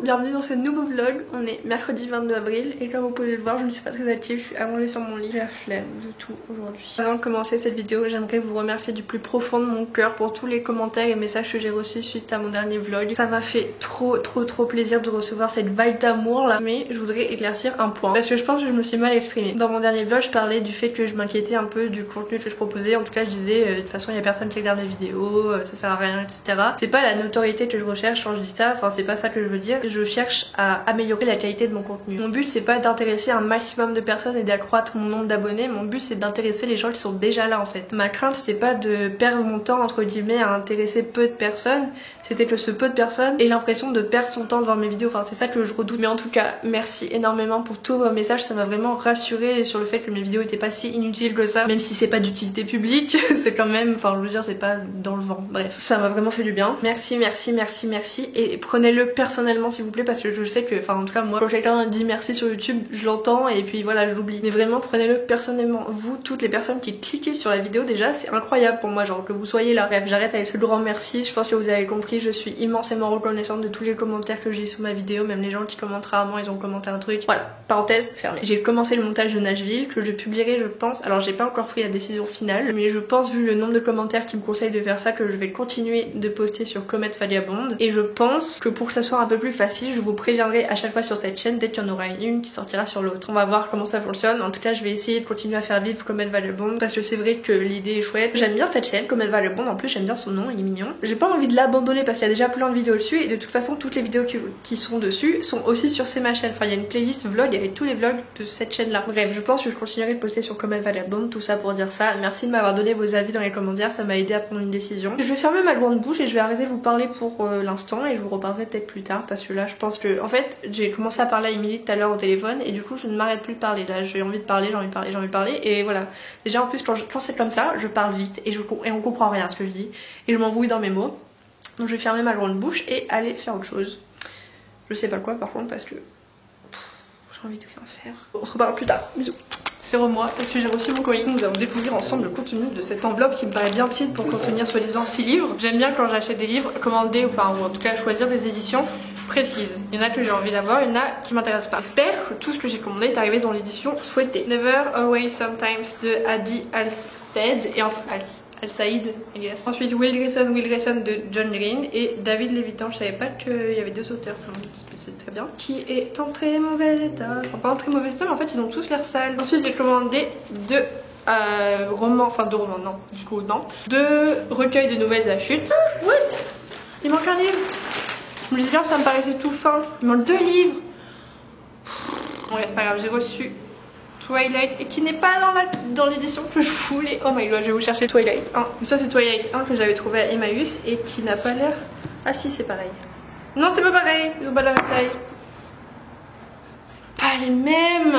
bienvenue dans ce nouveau vlog. On est mercredi 22 avril et comme vous pouvez le voir, je ne suis pas très active, je suis allongée sur mon lit. J'ai la flemme de tout aujourd'hui. Avant de commencer cette vidéo, j'aimerais vous remercier du plus profond de mon cœur pour tous les commentaires et messages que j'ai reçus suite à mon dernier vlog. Ça m'a fait trop plaisir de recevoir cette vibe d'amour là. Mais je voudrais éclaircir un point parce que je pense que je me suis mal exprimée. Dans mon dernier vlog, je parlais du fait que je m'inquiétais un peu du contenu que je proposais. En tout cas, je disais de toute façon, il y a personne qui regarde mes vidéos, ça sert à rien, etc. C'est pas la notoriété que je recherche quand je dis ça, enfin c'est pas ça que je veux dire. Je cherche à améliorer la qualité de mon contenu. Mon but c'est pas d'intéresser un maximum de personnes et d'accroître mon nombre d'abonnés, mon but c'est d'intéresser les gens qui sont déjà là en fait. Ma crainte c'est pas de perdre mon temps entre guillemets à intéresser peu de personnes, c'était que ce peu de personnes aient l'impression de perdre son temps devant mes vidéos, enfin c'est ça que je redoute. Mais en tout cas merci énormément pour tous vos messages, ça m'a vraiment rassurée sur le fait que mes vidéos étaient pas si inutiles que ça, même si c'est pas d'utilité publique, c'est quand même, enfin je veux dire c'est pas dans le vent, bref, ça m'a vraiment fait du bien. Merci et prenez-le personnellement s'il vous plaît parce que je sais que, enfin en tout cas moi quand quelqu'un dit merci sur YouTube je l'entends et puis voilà je l'oublie, mais vraiment prenez-le personnellement. Vous toutes les personnes qui cliquez sur la vidéo déjà c'est incroyable pour moi, genre que vous soyez là. Bref, j'arrête avec ce grand merci, je pense que vous avez compris, je suis immensément reconnaissante de tous les commentaires que j'ai sous ma vidéo, même les gens qui commentent rarement ils ont commenté un truc, voilà, parenthèse fermée. J'ai commencé le montage de Nashville que je publierai je pense, alors j'ai pas encore pris la décision finale mais je pense vu le nombre de commentaires qui me conseillent de faire ça que je vais continuer de poster sur Comet Vagabond et je pense que pour que ça soit un peu plus facile je vous préviendrai à chaque fois sur cette chaîne dès qu'il y en aura une qui sortira sur l'autre. On va voir comment ça fonctionne, en tout cas je vais essayer de continuer à faire vivre Comet Vagabond parce que c'est vrai que l'idée est chouette, j'aime bien cette chaîne Comet Vagabond, en plus j'aime bien son nom, il est mignon. J'ai pas envie de l'abandonner parce qu'il y a déjà plein de vidéos dessus et de toute façon toutes les vidéos qui sont dessus sont aussi sur ma chaîne, enfin il y a une playlist vlog avec tous les vlogs de cette chaîne là. Bref, je pense que je continuerai de poster sur Comet Vagabond, tout ça pour dire ça. Merci de m'avoir donné vos avis dans les commentaires, ça m'a aidé à prendre une décision. Je vais fermer ma grande bouche et je vais arrêter de vous parler pour l'instant et je vous reparlerai peut-être plus tard parce que là je pense que en fait j'ai commencé à parler à Emily tout à l'heure au téléphone et du coup je ne m'arrête plus de parler. Là j'ai envie de parler, j'ai envie de parler et voilà. Déjà en plus quand c'est comme ça je parle vite et on comprend rien à ce que je dis et je m'embrouille dans mes mots. Donc je vais fermer ma grande bouche et aller faire autre chose. Je sais pas quoi par contre parce que j'ai envie de rien faire. On se reparle plus tard. Bisous. C'est moi parce que j'ai reçu mon colis. Nous allons découvrir ensemble le contenu de cette enveloppe qui me paraît bien petite pour contenir soi-disant 6 livres. J'aime bien quand j'achète des livres, commander, ou en tout cas choisir des éditions précises. Il y en a que j'ai envie d'avoir, il y en a qui m'intéressent pas. J'espère que tout ce que j'ai commandé est arrivé dans l'édition souhaitée. Never, Always, Sometimes de Hadi Al-Said et Al-Saïd, I guess. Ensuite Will Grayson de John Green et David Levitan. Je savais pas qu'il y avait 2 auteurs, c'est très bien. Qui est en très mauvais état. Enfin pas en très mauvais état mais en fait ils ont tous l'air sales. Ensuite j'ai commandé 2 romans, enfin 2 romans, non, du coup non. 2 recueils de nouvelles à chute. What? Il manque un livre. Je me disais bien ça me paraissait tout fin. Il manque 2 livres. Bon c'est pas grave, j'ai reçu Twilight et qui n'est pas dans l'édition que je voulais. Oh my god, je vais vous chercher Twilight 1. Ça c'est Twilight 1 que j'avais trouvé à Emmaüs et qui n'a pas l'air... Ah si c'est pareil. Non c'est pas pareil, ils ont pas la même taille. C'est pas les mêmes.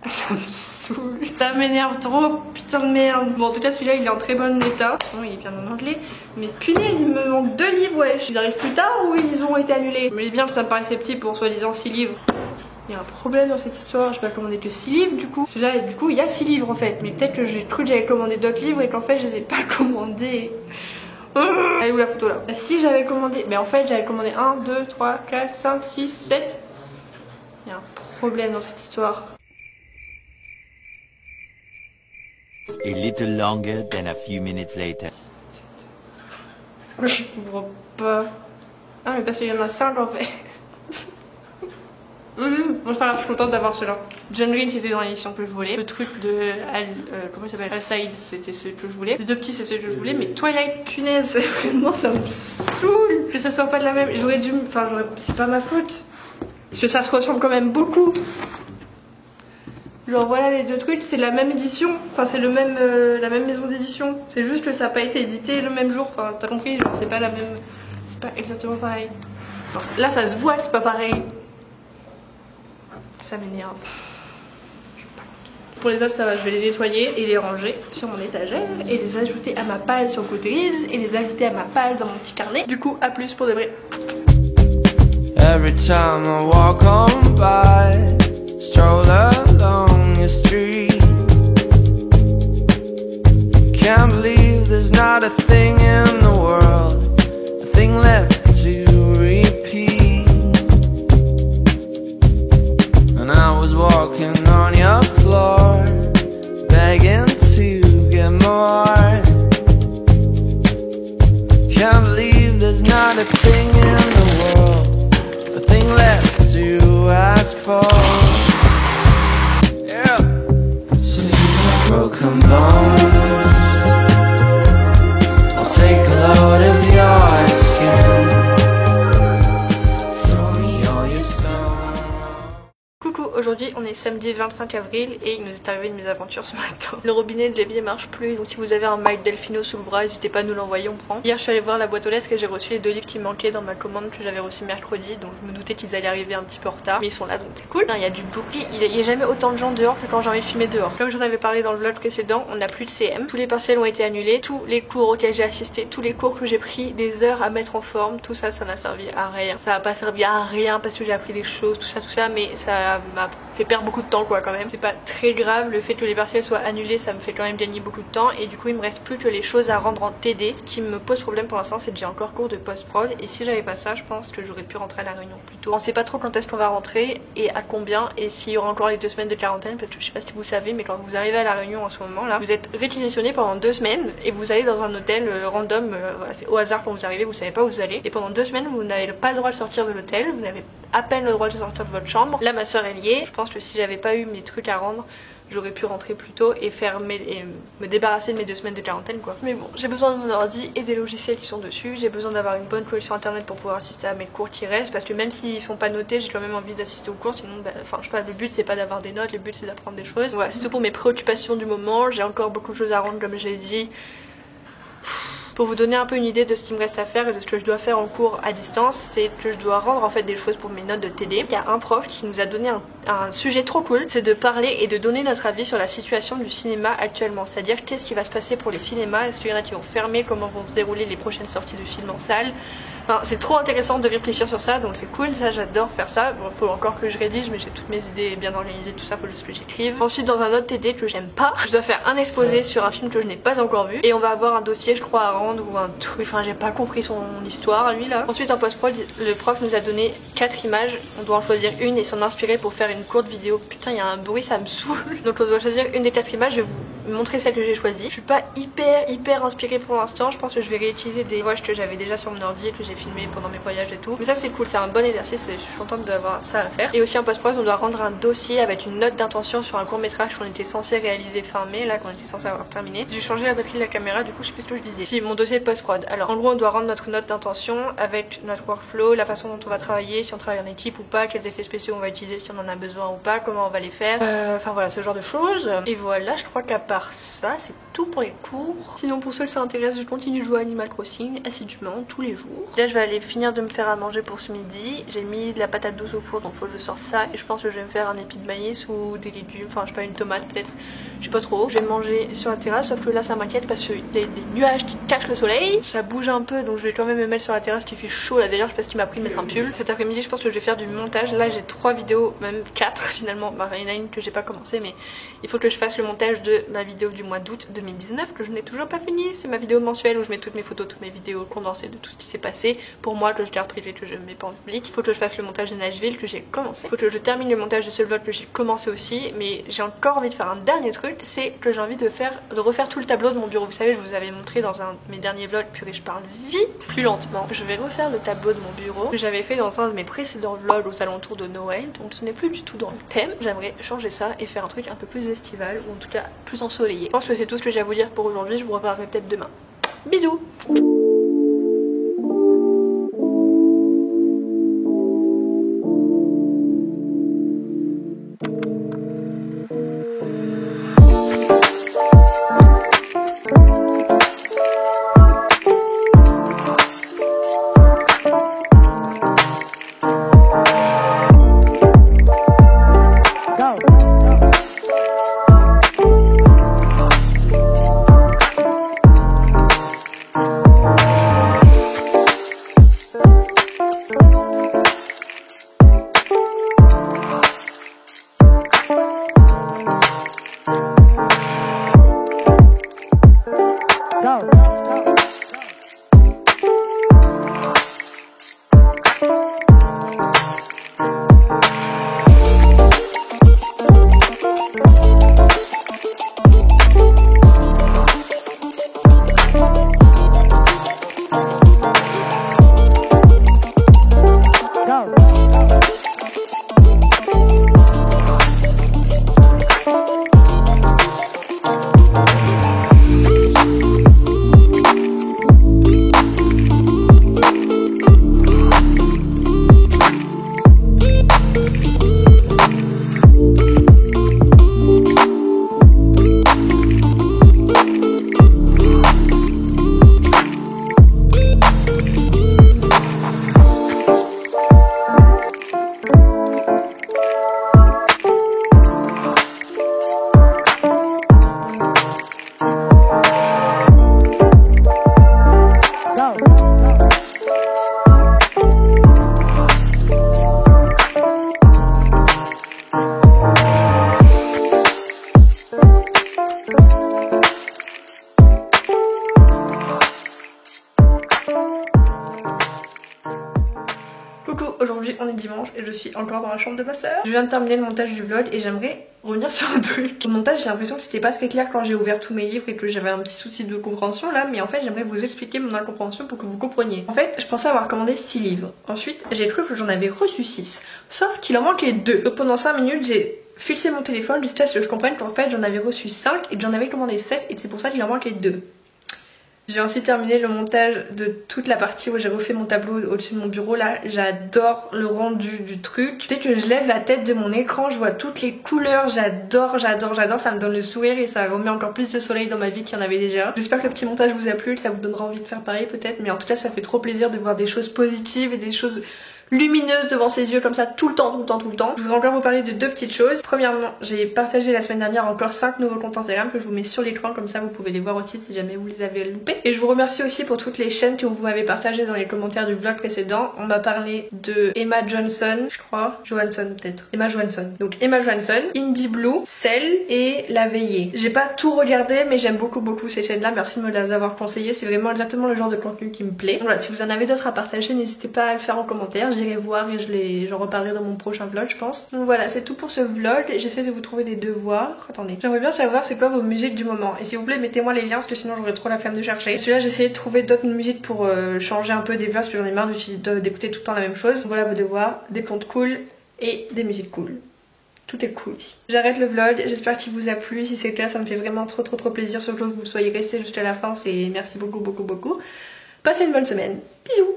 Ça me saoule. Ça m'énerve trop, putain de merde. Bon en tout cas celui-là il est en très bon état. Bon, il est bien en anglais. Mais punaise il me manque 2 livres wesh. Ils arrivent plus tard ou ils ont été annulés? Je me dis bien que ça me paraissait petit pour soi-disant 6 livres. Il y a un problème dans cette histoire, je vais pas commander que 6 livres du coup. Celui-là du coup il y a 6 livres en fait. Mais peut-être que j'ai cru que j'avais commandé d'autres livres et qu'en fait je les ai pas commandés. Elle est où la photo là? Si j'avais commandé, mais en fait j'avais commandé 1, 2, 3, 4, 5, 6, 7. Il y a un problème dans cette histoire. A little longer than a few minutes later. Je comprends pas. Ah mais parce qu'il y en a 5 en fait. Bon c'est pas grave, je suis contente d'avoir cela. John Green c'était dans l'édition que je voulais. Le truc de comment il s'appelle, Al-Saïd c'était ce que je voulais. Les 2 petits c'est ce que je voulais. Mais Twilight, punaise, vraiment ça me saoule que ça soit pas de la même. J'aurais dû, enfin c'est pas ma faute. Parce que ça se ressemble quand même beaucoup. Genre voilà les 2 trucs, c'est la même édition, enfin c'est le même, la même maison d'édition. C'est juste que ça n'a pas été édité le même jour, enfin t'as compris, genre c'est pas la même, c'est pas exactement pareil. Enfin, là ça se voit que c'est pas pareil. Ça m'énerve. Pour les autres ça va, je vais les nettoyer et les ranger sur mon étagère et les ajouter à ma palle sur Goodreads et les ajouter à ma palle dans mon petit carnet. Du coup à plus pour de vrai. Every time I walk on by, stroll along the street, can't believe there's not a thing in the world Can't believe there's not a thing in the world, a thing left to ask for. Yeah. Sitting on broken bones, I'll take a load of your skin. Throw me all your stones. Coucou, aujourd'hui on est samedi 25 avril et il nous est arrivé une mésaventure ce matin. Le robinet de l'évier marche plus, donc si vous avez un Maille Delfino sous le bras, n'hésitez pas à nous l'envoyer, on prend. Hier je suis allée voir la boîte aux lettres et j'ai reçu les 2 livres qui manquaient dans ma commande que j'avais reçue mercredi, donc je me doutais qu'ils allaient arriver un petit peu en retard, mais ils sont là donc c'est cool. Il y a du bruit, il n'y a jamais autant de gens dehors que quand j'ai envie de filmer dehors. Comme j'en avais parlé dans le vlog précédent, on n'a plus de CM, tous les partiels ont été annulés, tous les cours auxquels j'ai assisté, tous les cours que j'ai pris des heures à mettre en forme, tout ça, ça n'a servi à rien. Ça n'a pas servi à rien parce que j'ai appris des choses, tout ça, mais ça m'a fait perdre beaucoup de temps quoi quand même. C'est pas très grave, le fait que les partiels soient annulés ça me fait quand même gagner beaucoup de temps et du coup il me reste plus que les choses à rendre en TD. Ce qui me pose problème pour l'instant c'est que j'ai encore cours de post-prod et si j'avais pas ça je pense que j'aurais pu rentrer à la réunion plus tôt. On sait pas trop quand est-ce qu'on va rentrer et à combien et s'il y aura encore les 2 semaines de quarantaine parce que je sais pas si vous savez mais quand vous arrivez à la réunion en ce moment là vous êtes réquisitionné pendant 2 semaines et vous allez dans un hôtel random, voilà, c'est au hasard quand vous arrivez, vous savez pas où vous allez et pendant 2 semaines vous n'avez pas le droit de sortir de l'hôtel, vous n'avez à peine le droit de sortir de votre chambre. Là ma soeur est liée, je pense que si j'avais pas eu mes trucs à rendre j'aurais pu rentrer plus tôt et me débarrasser de mes 2 semaines de quarantaine quoi. Mais bon, j'ai besoin de mon ordi et des logiciels qui sont dessus, j'ai besoin d'avoir une bonne connexion internet pour pouvoir assister à mes cours qui restent parce que même s'ils sont pas notés j'ai quand même envie d'assister aux cours sinon enfin je sais pas, le but c'est pas d'avoir des notes, le but c'est d'apprendre des choses. Voilà, c'est tout pour mes préoccupations du moment, j'ai encore beaucoup de choses à rendre comme je l'ai dit. Pour vous donner un peu une idée de ce qui me reste à faire et de ce que je dois faire en cours à distance, c'est que je dois rendre en fait des choses pour mes notes de TD. Il y a un prof qui nous a donné un sujet trop cool, c'est de parler et de donner notre avis sur la situation du cinéma actuellement. C'est-à-dire qu'est-ce qui va se passer pour les cinémas, est-ce qu'il y en a qui vont fermer, comment vont se dérouler les prochaines sorties de films en salle. Enfin, c'est trop intéressant de réfléchir sur ça, donc c'est cool, ça j'adore faire ça. Bon, faut encore que je rédige, mais j'ai toutes mes idées bien organisées, tout ça, faut juste que j'écrive. Ensuite, dans un autre TD que j'aime pas, je dois faire un exposé sur un film que je n'ai pas encore vu. Et on va avoir un dossier, je crois, à rendre ou un truc, enfin j'ai pas compris son histoire, lui là. Ensuite, en post-prod, le prof nous a donné 4 images, on doit en choisir une et s'en inspirer pour faire une courte vidéo. Putain, il y a un bruit, ça me saoule. Donc on doit choisir une des 4 images, je vais vous montrer celle que j'ai choisie. Je suis pas hyper inspirée pour l'instant, je pense que je vais réutiliser des images que j'avais déjà sur mon ordi et que j'ai filmé pendant mes voyages et tout. Mais ça c'est cool, c'est un bon exercice et je suis contente d'avoir ça à faire. Et aussi en post-prod on doit rendre un dossier avec une note d'intention sur un court métrage qu'on était censé réaliser fin mai, là qu'on était censé avoir terminé. J'ai changé la batterie de la caméra, du coup je sais plus ce que je disais. Si, mon dossier de post-prod. Alors en gros on doit rendre notre note d'intention avec notre workflow, la façon dont on va travailler, si on travaille en équipe ou pas, quels effets spéciaux on va utiliser si on en a besoin ou pas, comment on va les faire. Enfin voilà, ce genre de choses. Et voilà, je crois qu'à part ça c'est tout pour les cours. Sinon pour ceux que ça intéresse, je continue de jouer à Animal Crossing assidûment tous les jours. Là je vais aller finir de me faire à manger pour ce midi. J'ai mis de la patate douce au four donc faut que je sorte ça et je pense que je vais me faire un épi de maïs ou des légumes, enfin je sais pas, une tomate peut-être, je sais pas trop. Je vais manger sur la terrasse sauf que là ça m'inquiète parce qu'il y a des nuages qui cachent le soleil, ça bouge un peu donc je vais quand même me mettre sur la terrasse qui fait chaud là. D'ailleurs je sais pas ce qui m'a pris de mettre un pull. Cet après-midi je pense que je vais faire du montage. Là j'ai 3 vidéos, même 4 finalement, bah, il y en a une que j'ai pas commencé mais il faut que je fasse le montage de ma vidéo du mois d'août 2019 que je n'ai toujours pas fini. C'est ma vidéo mensuelle où je mets toutes mes photos, toutes mes vidéos condensées de tout ce qui s'est passé pour moi, que je garde privé, que je mets pas en public. Il faut que je fasse le montage de Nashville que j'ai commencé. Il faut que je termine le montage de ce vlog que j'ai commencé aussi, mais j'ai encore envie de faire un dernier truc, c'est que j'ai envie de refaire tout le tableau de mon bureau. Vous savez, je vous avais montré dans un de mes derniers vlogs que je parle vite, plus lentement. Je vais refaire le tableau de mon bureau que j'avais fait dans un de mes précédents vlogs aux alentours de Noël, donc ce n'est plus du tout dans le thème. J'aimerais changer ça et faire un truc un peu plus estival ou en tout cas plus ensoleillé. Je pense que c'est tout ce que j'ai à vous dire pour aujourd'hui, je vous reparlerai peut-être demain. Bisous. aujourd'hui on est dimanche et je suis encore dans la chambre de ma soeur. Je viens de terminer le montage du vlog et j'aimerais revenir sur un truc. Au montage j'ai l'impression que c'était pas très clair quand j'ai ouvert tous mes livres et que j'avais un petit souci de compréhension là, mais en fait j'aimerais vous expliquer mon incompréhension pour que vous compreniez. En fait je pensais avoir commandé 6 livres. Ensuite j'ai cru que j'en avais reçu 6. Sauf qu'il en manquait 2. Donc pendant 5 minutes j'ai filcé mon téléphone juste à ce que je comprenne qu'en fait j'en avais reçu 5 et que j'en avais commandé 7 et c'est pour ça qu'il en manquait 2. J'ai aussi terminé le montage de toute la partie où j'ai refait mon tableau au-dessus de mon bureau. Là, j'adore le rendu du truc. Dès que je lève la tête de mon écran, je vois toutes les couleurs. J'adore, j'adore, j'adore. Ça me donne le sourire et ça remet encore plus de soleil dans ma vie qu'il y en avait déjà. J'espère que le petit montage vous a plu, que ça vous donnera envie de faire pareil peut-être. Mais en tout cas, ça fait trop plaisir de voir des choses positives et des choses lumineuse devant ses yeux comme ça tout le temps. Je voudrais encore vous parler de 2 petites choses. Premièrement, j'ai partagé la semaine dernière encore 5 nouveaux comptes Instagram que je vous mets sur l'écran, comme ça vous pouvez les voir aussi si jamais vous les avez loupés. Et je vous remercie aussi pour toutes les chaînes que vous m'avez partagées dans les commentaires du vlog précédent. On m'a parlé de Emma Johnson, je crois, Johansson peut-être, Emma Johansson. Donc Emma Johansson, Indie Blue, Cell et La Veillée. J'ai pas tout regardé mais j'aime beaucoup ces chaînes là, merci de me les avoir conseillées, c'est vraiment exactement le genre de contenu qui me plaît. Donc voilà, si vous en avez d'autres à partager, n'hésitez pas à le faire en commentaire. J'irai voir et j'en reparlerai dans mon prochain vlog je pense. Donc voilà, c'est tout pour ce vlog. J'essaie de vous trouver des devoirs. Attendez, j'aimerais bien savoir c'est quoi vos musiques du moment. Et s'il vous plaît mettez-moi les liens parce que sinon j'aurais trop la flemme de chercher. Et celui-là j'ai essayé de trouver d'autres musiques pour changer un peu des vlogs parce que j'en ai marre d'écouter tout le temps la même chose. Donc voilà vos devoirs, des comptes cool et des musiques cool. Tout est cool ici. J'arrête le vlog, j'espère qu'il vous a plu. Si c'est le cas ça me fait vraiment trop plaisir, surtout que vous soyez restés jusqu'à la fin. C'est merci beaucoup. Passez une bonne semaine. Bisous.